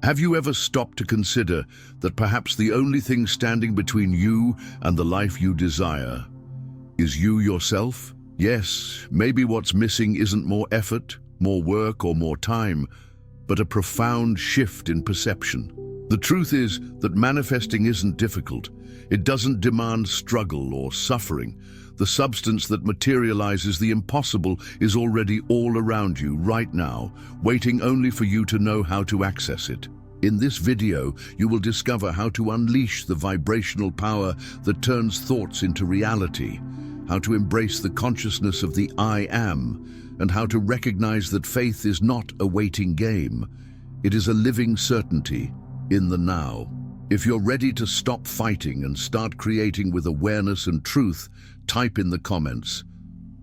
Have you ever stopped to consider that perhaps the only thing standing between you and the life you desire is you yourself? Yes, maybe what's missing isn't more effort, more work, or more time, but a profound shift in perception. The truth is that manifesting isn't difficult. It doesn't demand struggle or suffering. The substance that materializes the impossible is already all around you right now, waiting only for you to know how to access it. In this video, you will discover how to unleash the vibrational power that turns thoughts into reality, how to embrace the consciousness of the I Am, and how to recognize that faith is not a waiting game. It is a living certainty in the now. If you're ready to stop fighting and start creating with awareness and truth, type in the comments,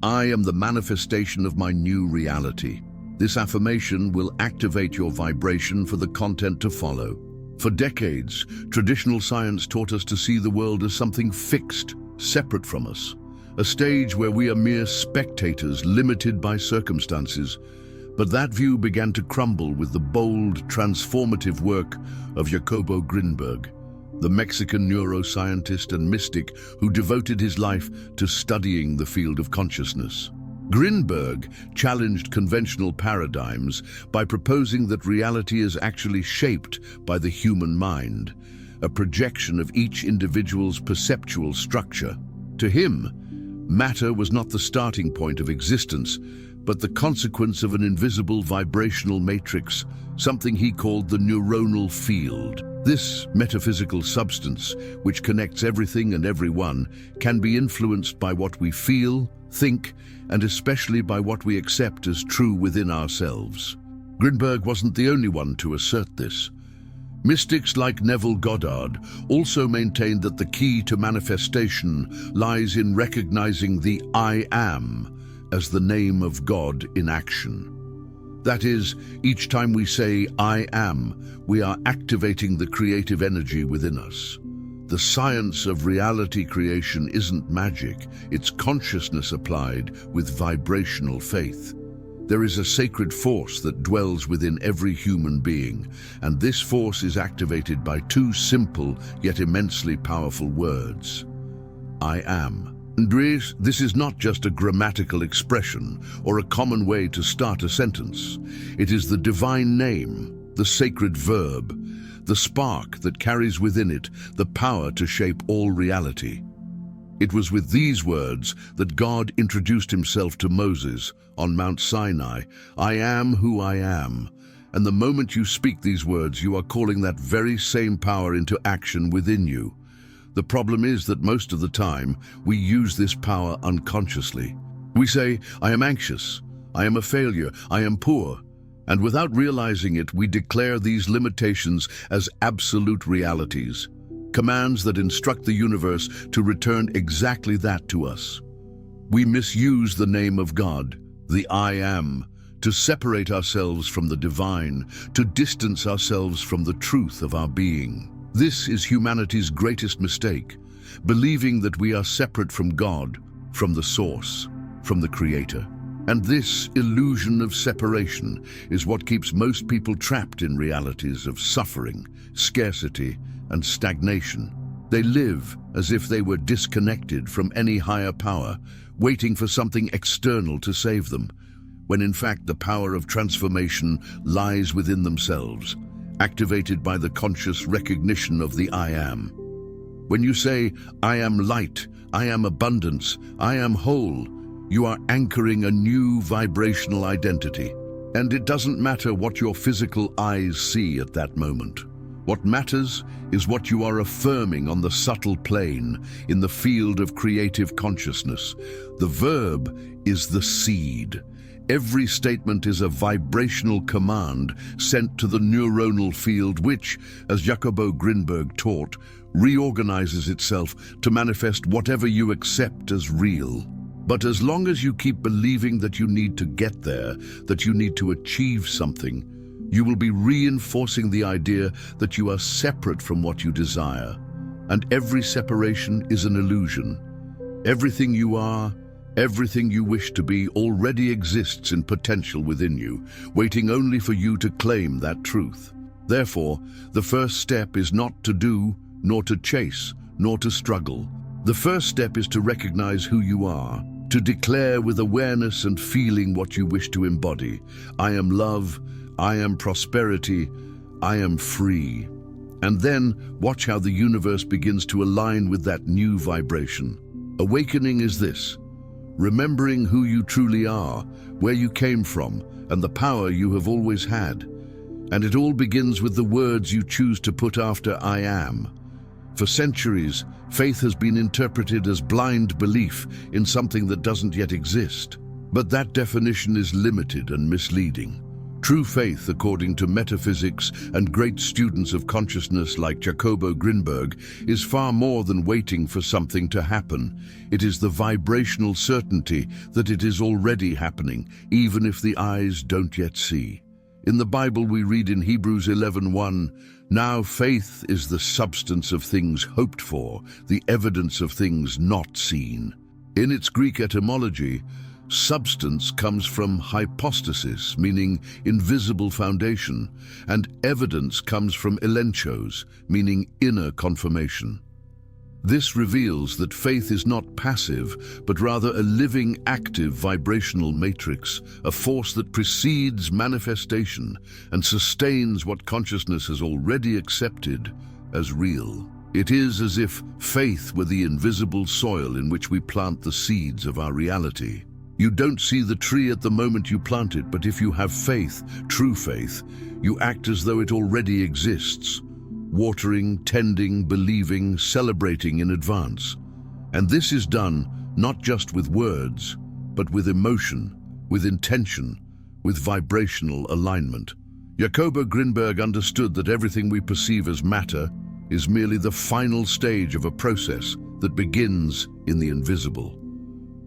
"I am the manifestation of my new reality." This affirmation will activate your vibration for the content to follow. For decades, traditional science taught us to see the world as something fixed, separate from us, a stage where we are mere spectators limited by circumstances. But that view began to crumble with the bold, transformative work of Jacobo Grinberg, the Mexican neuroscientist and mystic who devoted his life to studying the field of consciousness. Grinberg challenged conventional paradigms by proposing that reality is actually shaped by the human mind, a projection of each individual's perceptual structure. To him, matter was not the starting point of existence, but the consequence of an invisible vibrational matrix, something he called the neuronal field. This metaphysical substance, which connects everything and everyone, can be influenced by what we feel, think, and especially by what we accept as true within ourselves. Grinberg wasn't the only one to assert this. Mystics like Neville Goddard also maintained that the key to manifestation lies in recognizing the I Am as the name of God in action. That is, each time we say I am, we are activating the creative energy within us. The science of reality creation isn't magic, it's consciousness applied with vibrational faith. There is a sacred force that dwells within every human being, and this force is activated by two simple yet immensely powerful words: I am. Andres, this is not just a grammatical expression or a common way to start a sentence. It is the divine name, the sacred verb, the spark that carries within it the power to shape all reality. It was with these words that God introduced himself to Moses on Mount Sinai, "I am who I am." And the moment you speak these words, you are calling that very same power into action within you. The problem is that most of the time, we use this power unconsciously. We say, "I am anxious, I am a failure, I am poor," and without realizing it, we declare these limitations as absolute realities, commands that instruct the universe to return exactly that to us. We misuse the name of God, the I Am, to separate ourselves from the divine, to distance ourselves from the truth of our being. This is humanity's greatest mistake, believing that we are separate from God, from the source, from the Creator. And this illusion of separation is what keeps most people trapped in realities of suffering, scarcity, and stagnation. They live as if they were disconnected from any higher power, waiting for something external to save them, when in fact the power of transformation lies within themselves, activated by the conscious recognition of the I Am. When you say, "I am light, I am abundance, I am whole," you are anchoring a new vibrational identity. And it doesn't matter what your physical eyes see at that moment. What matters is what you are affirming on the subtle plane, in the field of creative consciousness. The verb is the seed. Every statement is a vibrational command sent to the neuronal field which, as Jacobo Grinberg taught, reorganizes itself to manifest whatever you accept as real. But as long as you keep believing that you need to get there, that you need to achieve something, you will be reinforcing the idea that you are separate from what you desire. And every separation is an illusion. Everything you are, everything you wish to be already exists in potential within you, waiting only for you to claim that truth. Therefore, the first step is not to do, nor to chase, nor to struggle. The first step is to recognize who you are, to declare with awareness and feeling what you wish to embody. I am love, I am prosperity, I am free. And then watch how the universe begins to align with that new vibration. Awakening is this: remembering who you truly are, where you came from, and the power you have always had. And it all begins with the words you choose to put after I am. For centuries, faith has been interpreted as blind belief in something that doesn't yet exist. But that definition is limited and misleading. True faith, according to metaphysics and great students of consciousness like Jacobo Grinberg, is far more than waiting for something to happen. It is the vibrational certainty that it is already happening, even if the eyes don't yet see. In the Bible we read in Hebrews 11:1, "Now faith is the substance of things hoped for, the evidence of things not seen." In its Greek etymology, substance comes from hypostasis, meaning invisible foundation, and evidence comes from elenchos, meaning inner confirmation. This reveals that faith is not passive, but rather a living, active vibrational matrix, a force that precedes manifestation and sustains what consciousness has already accepted as real. It is as if faith were the invisible soil in which we plant the seeds of our reality. You don't see the tree at the moment you plant it, but if you have faith, true faith, you act as though it already exists, watering, tending, believing, celebrating in advance. And this is done not just with words, but with emotion, with intention, with vibrational alignment. Jacobo Grinberg understood that everything we perceive as matter is merely the final stage of a process that begins in the invisible.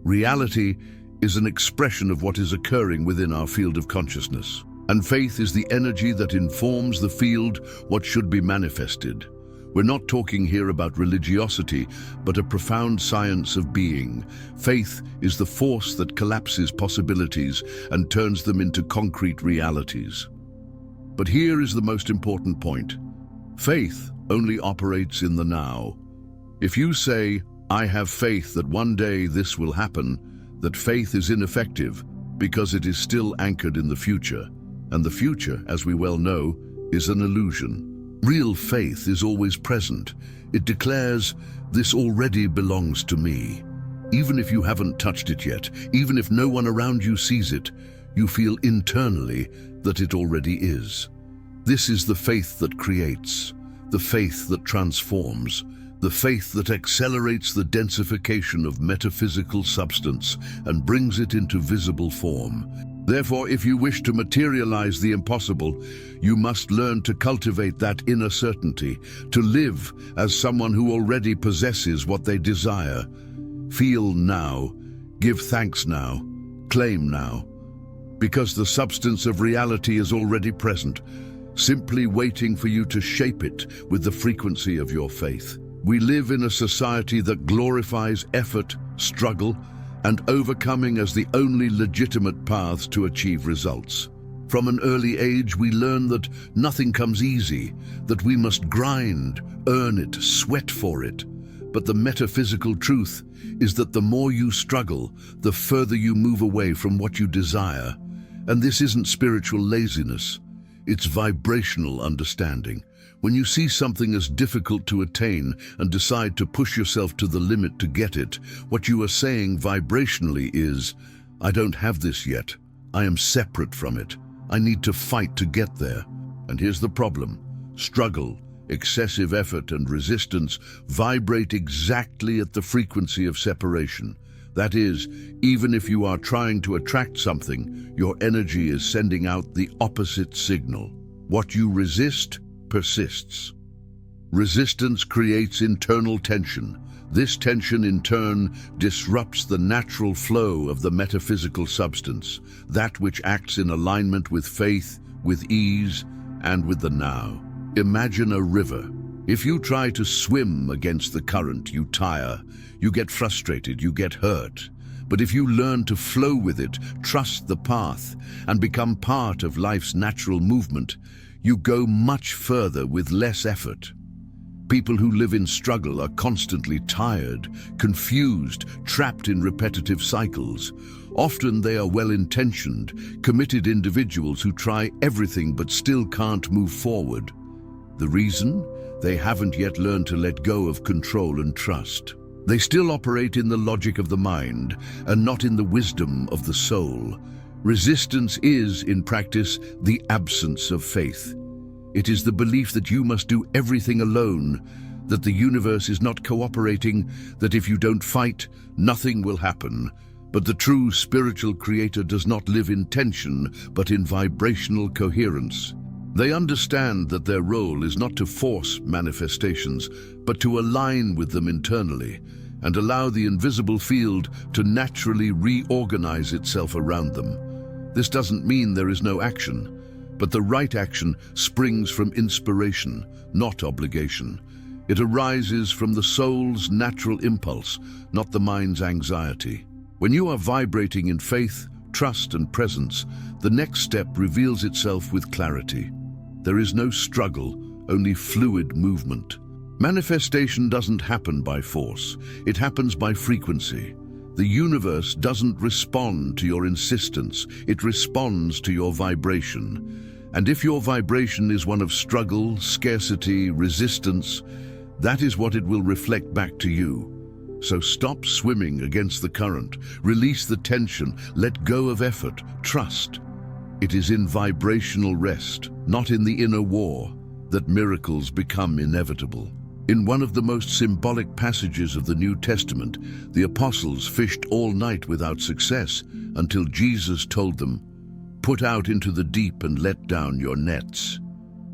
Reality is an expression of what is occurring within our field of consciousness. And faith is the energy that informs the field what should be manifested. We're not talking here about religiosity, but a profound science of being. Faith is the force that collapses possibilities and turns them into concrete realities. But here is the most important point. Faith only operates in the now. If you say, "I have faith that one day this will happen," that faith is ineffective because it is still anchored in the future. And the future, as we well know, is an illusion. Real faith is always present. It declares, "This already belongs to me." Even if you haven't touched it yet, even if no one around you sees it, you feel internally that it already is. This is the faith that creates, the faith that transforms, the faith that accelerates the densification of metaphysical substance and brings it into visible form. Therefore, if you wish to materialize the impossible, you must learn to cultivate that inner certainty, to live as someone who already possesses what they desire. Feel now, give thanks now, claim now, because the substance of reality is already present, simply waiting for you to shape it with the frequency of your faith. We live in a society that glorifies effort, struggle, and overcoming as the only legitimate paths to achieve results. From an early age, we learn that nothing comes easy, that we must grind, earn it, sweat for it. But the metaphysical truth is that the more you struggle, the further you move away from what you desire. And this isn't spiritual laziness, it's vibrational understanding. When you see something as difficult to attain and decide to push yourself to the limit to get it, what you are saying vibrationally is, "I don't have this yet. I am separate from it. I need to fight to get there." And here's the problem. Struggle, excessive effort, and resistance vibrate exactly at the frequency of separation. That is, even if you are trying to attract something, your energy is sending out the opposite signal. What you resist persists. Resistance creates internal tension. This tension, in turn, disrupts the natural flow of the metaphysical substance, that which acts in alignment with faith, with ease, and with the now. Imagine a river. If you try to swim against the current, you tire, you get frustrated, you get hurt. But if you learn to flow with it, trust the path, and become part of life's natural movement, you go much further with less effort. People who live in struggle are constantly tired, confused, trapped in repetitive cycles. Often they are well-intentioned, committed individuals who try everything but still can't move forward. The reason? They haven't yet learned to let go of control and trust. They still operate in the logic of the mind and not in the wisdom of the soul. Resistance is, in practice, the absence of faith. It is the belief that you must do everything alone, that the universe is not cooperating, that if you don't fight, nothing will happen. But the true spiritual creator does not live in tension, but in vibrational coherence. They understand that their role is not to force manifestations, but to align with them internally and allow the invisible field to naturally reorganize itself around them. This doesn't mean there is no action, but the right action springs from inspiration, not obligation. It arises from the soul's natural impulse, not the mind's anxiety. When you are vibrating in faith, trust, and presence, the next step reveals itself with clarity. There is no struggle, only fluid movement. Manifestation doesn't happen by force, it happens by frequency. The universe doesn't respond to your insistence, it responds to your vibration. And if your vibration is one of struggle, scarcity, resistance, that is what it will reflect back to you. So stop swimming against the current, release the tension, let go of effort, trust. It is in vibrational rest, not in the inner war, that miracles become inevitable. In one of the most symbolic passages of the New Testament, the apostles fished all night without success until Jesus told them, "Put out into the deep and let down your nets."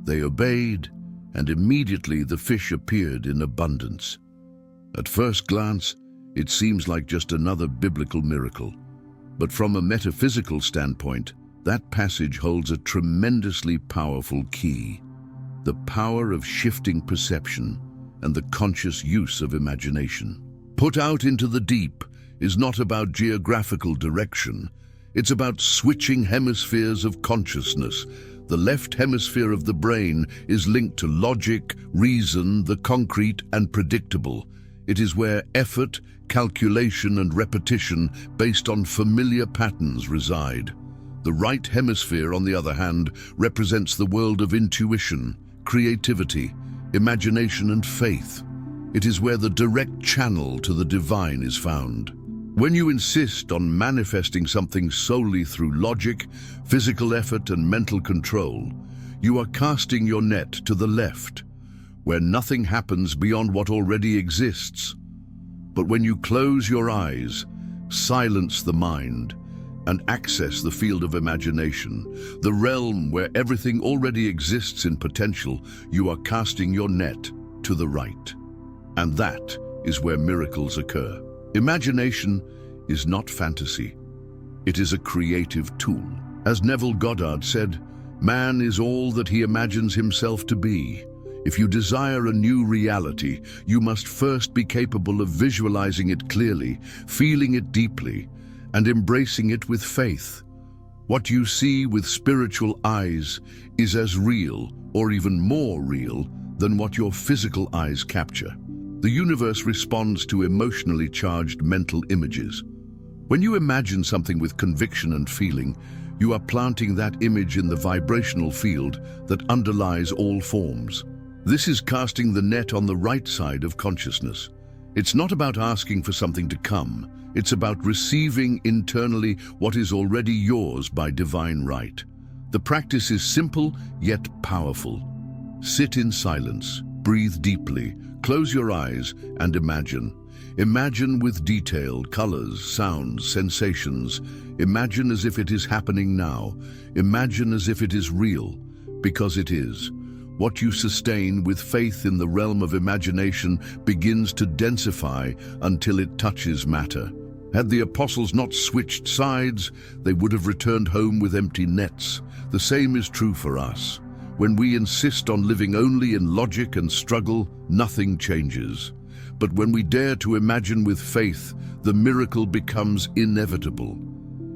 They obeyed, and immediately the fish appeared in abundance. At first glance, it seems like just another biblical miracle. But from a metaphysical standpoint, that passage holds a tremendously powerful key: the power of shifting perception and the conscious use of imagination. Put out into the deep is not about geographical direction. It's about switching hemispheres of consciousness. The left hemisphere of the brain is linked to logic, reason, the concrete and predictable. It is where effort, calculation and repetition based on familiar patterns reside. The right hemisphere, on the other hand, represents the world of intuition, creativity, imagination and faith. It is where the direct channel to the divine is found. When you insist on manifesting something solely through logic, physical effort and mental control, you are casting your net to the left, where nothing happens beyond what already exists. But when you close your eyes, silence the mind, and access the field of imagination, the realm where everything already exists in potential, you are casting your net to the right. And that is where miracles occur. Imagination is not fantasy. It is a creative tool. As Neville Goddard said, man is all that he imagines himself to be. If you desire a new reality, you must first be capable of visualizing it clearly, feeling it deeply, and embracing it with faith. What you see with spiritual eyes is as real, or even more real, than what your physical eyes capture. The universe responds to emotionally charged mental images. When you imagine something with conviction and feeling, you are planting that image in the vibrational field that underlies all forms. This is casting the net on the right side of consciousness. It's not about asking for something to come. It's about receiving internally what is already yours by divine right. The practice is simple yet powerful. Sit in silence, breathe deeply, close your eyes and imagine. Imagine with detail, colors, sounds, sensations. Imagine as if it is happening now. Imagine as if it is real, because it is. What you sustain with faith in the realm of imagination begins to densify until it touches matter. Had the apostles not switched sides, they would have returned home with empty nets. The same is true for us. When we insist on living only in logic and struggle, nothing changes. But when we dare to imagine with faith, the miracle becomes inevitable.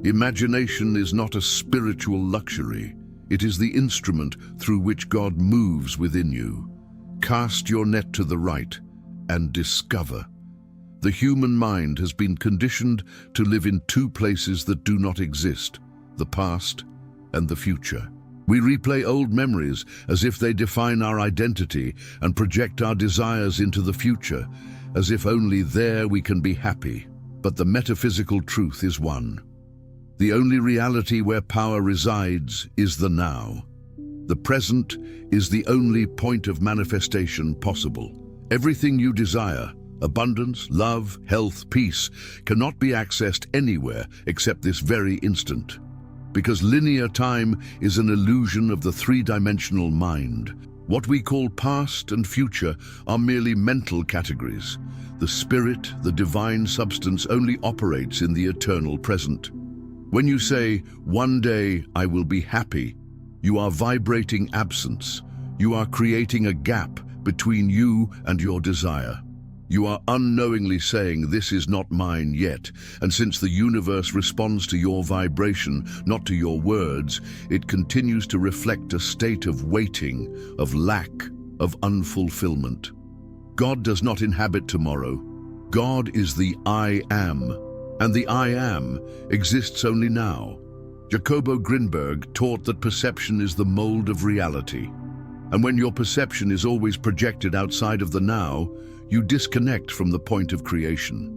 Imagination is not a spiritual luxury. It is the instrument through which God moves within you. Cast your net to the right and discover. The human mind has been conditioned to live in two places that do not exist, the past and the future. We replay old memories as if they define our identity and project our desires into the future, as if only there we can be happy. But the metaphysical truth is one. The only reality where power resides is the now. The present is the only point of manifestation possible. Everything you desire, abundance, love, health, peace, cannot be accessed anywhere except this very instant. Because linear time is an illusion of the three-dimensional mind. What we call past and future are merely mental categories. The spirit, the divine substance, only operates in the eternal present. When you say, "One day I will be happy," you are vibrating absence. You are creating a gap between you and your desire. You are unknowingly saying, "This is not mine yet." And since the universe responds to your vibration, not to your words, it continues to reflect a state of waiting, of lack, of unfulfillment. God does not inhabit tomorrow. God is the I Am, and the I Am exists only now. Jacobo Grinberg taught that perception is the mold of reality. And when your perception is always projected outside of the now, you disconnect from the point of creation.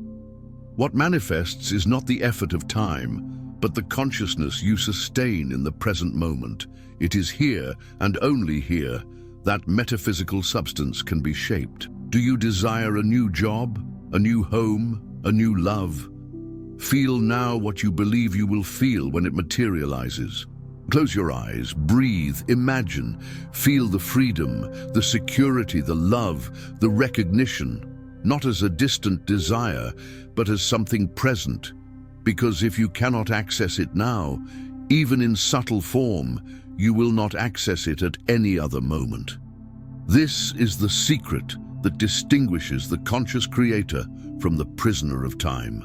What manifests is not the effort of time, but the consciousness you sustain in the present moment. It is here, and only here, that metaphysical substance can be shaped. Do you desire a new job, a new home, a new love? Feel now what you believe you will feel when it materializes. Close your eyes, breathe, imagine, feel the freedom, the security, the love, the recognition, not as a distant desire, but as something present. Because if you cannot access it now, even in subtle form, you will not access it at any other moment. This is the secret that distinguishes the conscious creator from the prisoner of time.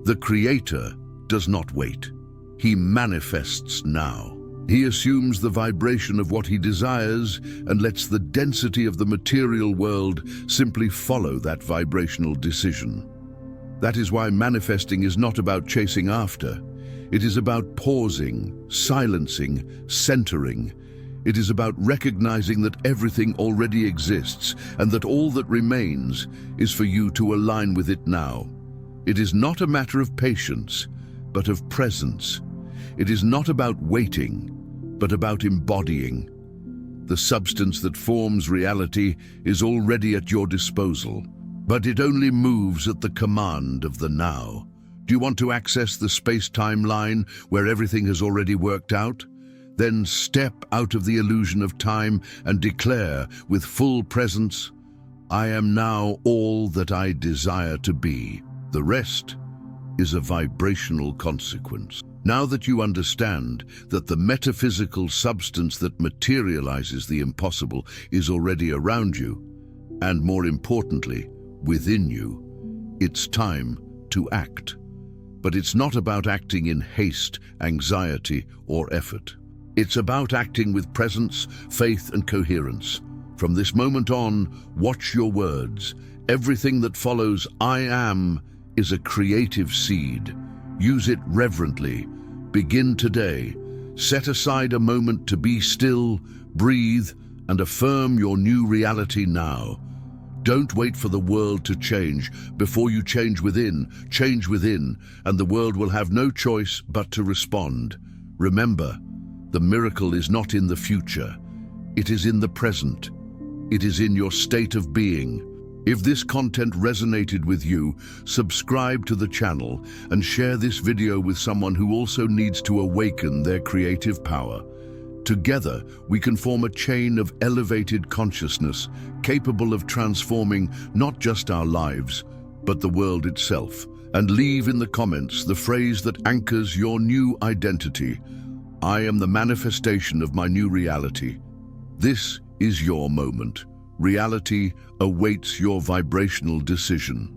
The creator does not wait. He manifests now. He assumes the vibration of what he desires and lets the density of the material world simply follow that vibrational decision. That is why manifesting is not about chasing after. It is about pausing, silencing, centering. It is about recognizing that everything already exists and that all that remains is for you to align with it now. It is not a matter of patience, but of presence. It is not about waiting, but about embodying. The substance that forms reality is already at your disposal, but it only moves at the command of the now. Do you want to access the space-time line where everything has already worked out? Then step out of the illusion of time and declare with full presence, "I am now all that I desire to be." The rest is a vibrational consequence. Now that you understand that the metaphysical substance that materializes the impossible is already around you, and more importantly, within you, it's time to act. But it's not about acting in haste, anxiety, or effort. It's about acting with presence, faith, and coherence. From this moment on, watch your words. Everything that follows "I am" is a creative seed. Use it reverently. Begin today. Set aside a moment to be still, breathe, and affirm your new reality now. Don't wait for the world to change. Before you change within, and the world will have no choice but to respond. Remember, the miracle is not in the future. It is in the present. It is in your state of being. If this content resonated with you, subscribe to the channel and share this video with someone who also needs to awaken their creative power. Together, we can form a chain of elevated consciousness capable of transforming not just our lives, but the world itself. And leave in the comments the phrase that anchors your new identity. "I am the manifestation of my new reality." This is your moment. Reality awaits your vibrational decision.